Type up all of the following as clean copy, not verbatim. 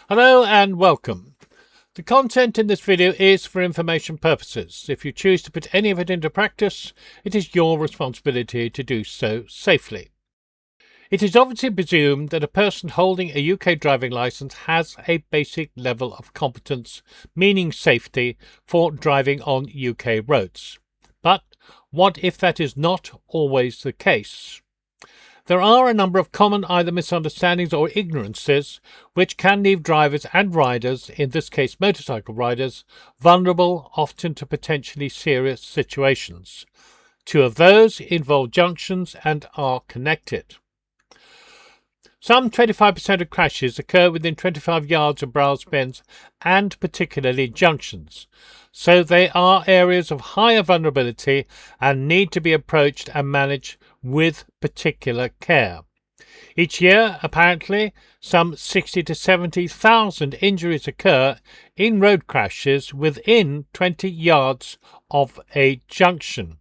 Hello and welcome. The content in this video is for information purposes. If you choose to put any of it into practice, it is your responsibility to do so safely. It is obviously presumed that a person holding a UK driving licence has a basic level of competence, meaning safety, for driving on UK roads. But what if that is not always the case? There are a number of common either misunderstandings or ignorances which can leave drivers and riders, in this case motorcycle riders, vulnerable often to potentially serious situations. Two of those involve junctions and are connected. Some 25% of crashes occur within 25 yards of brows bends and particularly junctions, so they are areas of higher vulnerability and need to be approached and managed with particular care. Each year, apparently, some 60 to 70,000 injuries occur in road crashes within 20 yards of a junction.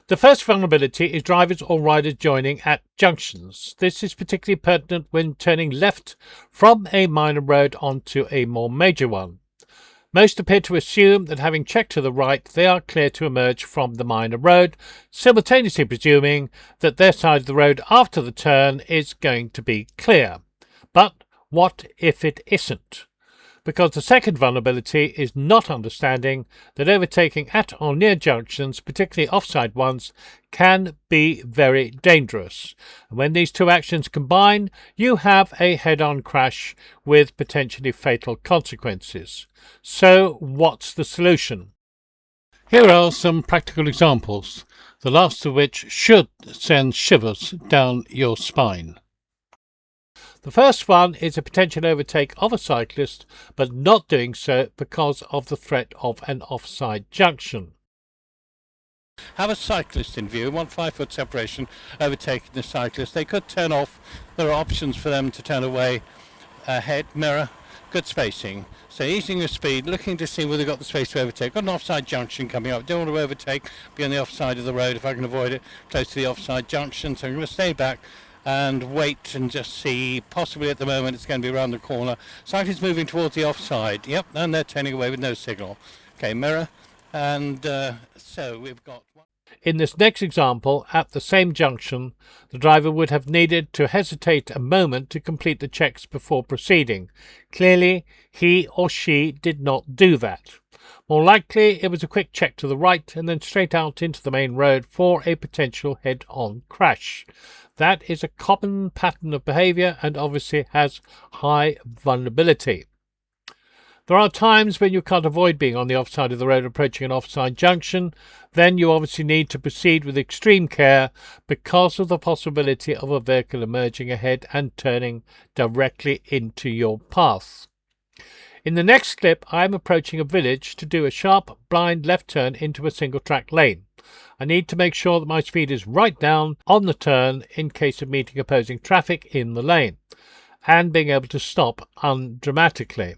The first vulnerability is drivers or riders joining at junctions. This is particularly pertinent when turning left from a minor road onto a more major one. Most appear to assume that having checked to the right, they are clear to emerge from the minor road, simultaneously presuming that their side of the road after the turn is going to be clear. But what if it isn't? Because the second vulnerability is not understanding that overtaking at or near junctions, particularly offside ones, can be very dangerous. And when these two actions combine, you have a head-on crash with potentially fatal consequences. So what's the solution? Here are some practical examples, the last of which should send shivers down your spine. The first one is a potential overtake of a cyclist, but not doing so because of the threat of an offside junction. Have a cyclist in view, want 5 foot separation, overtaking the cyclist. They could turn off. There are options for them to turn away, ahead, mirror, good spacing. So easing your speed, looking to see whether they've got the space to overtake. Got an offside junction coming up. Don't want to overtake, be on the offside of the road if I can avoid it, close to the offside junction. So I'm going to stay back and wait and just see. Possibly at the moment it's going to be around the corner. Cyclists moving towards the offside. Yep, and they're turning away with no signal. Okay, mirror. And so we've got... In this next example, at the same junction, the driver would have needed to hesitate a moment to complete the checks before proceeding. Clearly, he or she did not do that. More likely, it was a quick check to the right and then straight out into the main road for a potential head-on crash. That is a common pattern of behaviour and obviously has high vulnerability. There are times when you can't avoid being on the offside of the road approaching an offside junction. Then you obviously need to proceed with extreme care because of the possibility of a vehicle emerging ahead and turning directly into your path. In the next clip, I am approaching a village to do a sharp, blind left turn into a single-track lane. I need to make sure that my speed is right down on the turn in case of meeting opposing traffic in the lane and being able to stop undramatically.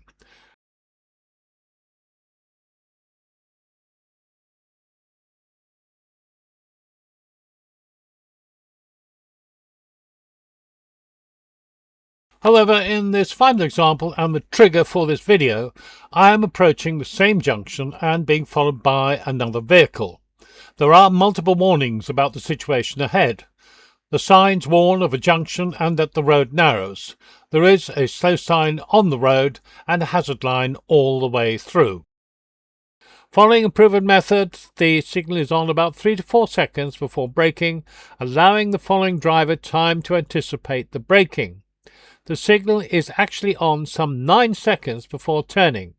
However, in this final example and the trigger for this video, I am approaching the same junction and being followed by another vehicle. There are multiple warnings about the situation ahead. The signs warn of a junction and that the road narrows. There is a slow sign on the road and a hazard line all the way through. Following a proven method, the signal is on about 3 to 4 seconds before braking, allowing the following driver time to anticipate the braking. The signal is actually on some 9 seconds before turning,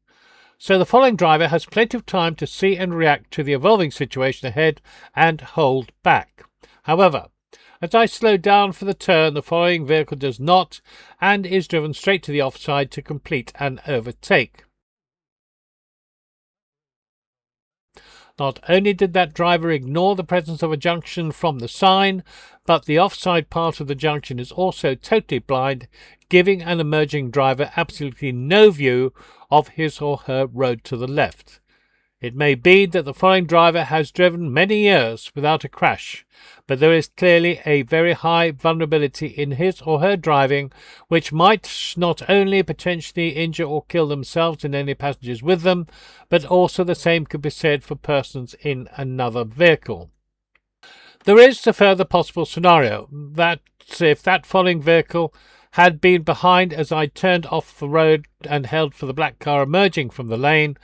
so the following driver has plenty of time to see and react to the evolving situation ahead and hold back. However, as I slow down for the turn, the following vehicle does not and is driven straight to the offside to complete an overtake. Not only did that driver ignore the presence of a junction from the sign, but the offside part of the junction is also totally blind, giving an emerging driver absolutely no view of his or her road to the left. It may be that the following driver has driven many years without a crash, but there is clearly a very high vulnerability in his or her driving, which might not only potentially injure or kill themselves and any passengers with them, but also the same could be said for persons in another vehicle. There is a further possible scenario that if that following vehicle had been behind as I turned off the road and held for the black car emerging from the lane,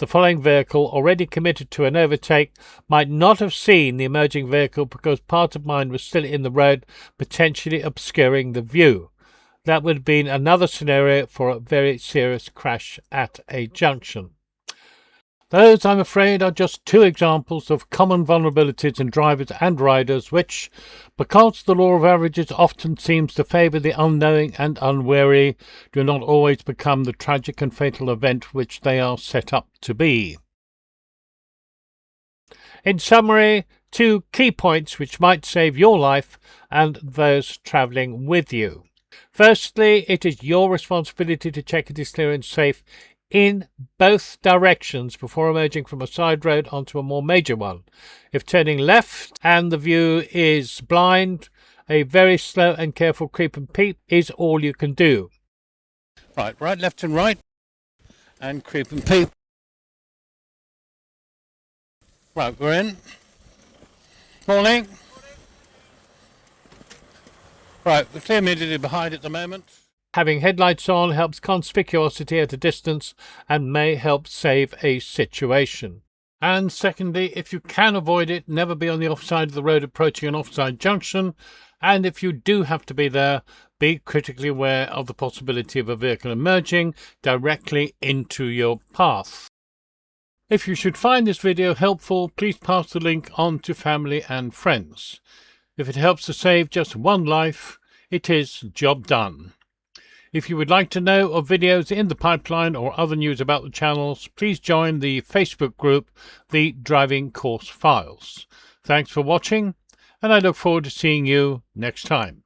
the following vehicle, already committed to an overtake, might not have seen the emerging vehicle because part of mine was still in the road, potentially obscuring the view. That would have been another scenario for a very serious crash at a junction. Those, I'm afraid, are just two examples of common vulnerabilities in drivers and riders which, because the law of averages often seems to favour the unknowing and unwary, do not always become the tragic and fatal event which they are set up to be. In summary, two key points which might save your life and those travelling with you. Firstly, it is your responsibility to check it is clear and safe in both directions before emerging from a side road onto a more major one. If turning left and the view is blind, a very slow and careful creep and peep is all you can do. Right, left and right, and creep and peep. Right, we're in. Morning. Right, we're clear immediately behind at the moment. Having headlights on helps conspicuosity at a distance and may help save a situation. And secondly, if you can avoid it, never be on the offside of the road approaching an offside junction. And if you do have to be there, be critically aware of the possibility of a vehicle emerging directly into your path. If you should find this video helpful, please pass the link on to family and friends. If it helps to save just one life, it is job done. If you would like to know of videos in the pipeline or other news about the channels, please join the Facebook group, The Driving Course Files. Thanks for watching, and I look forward to seeing you next time.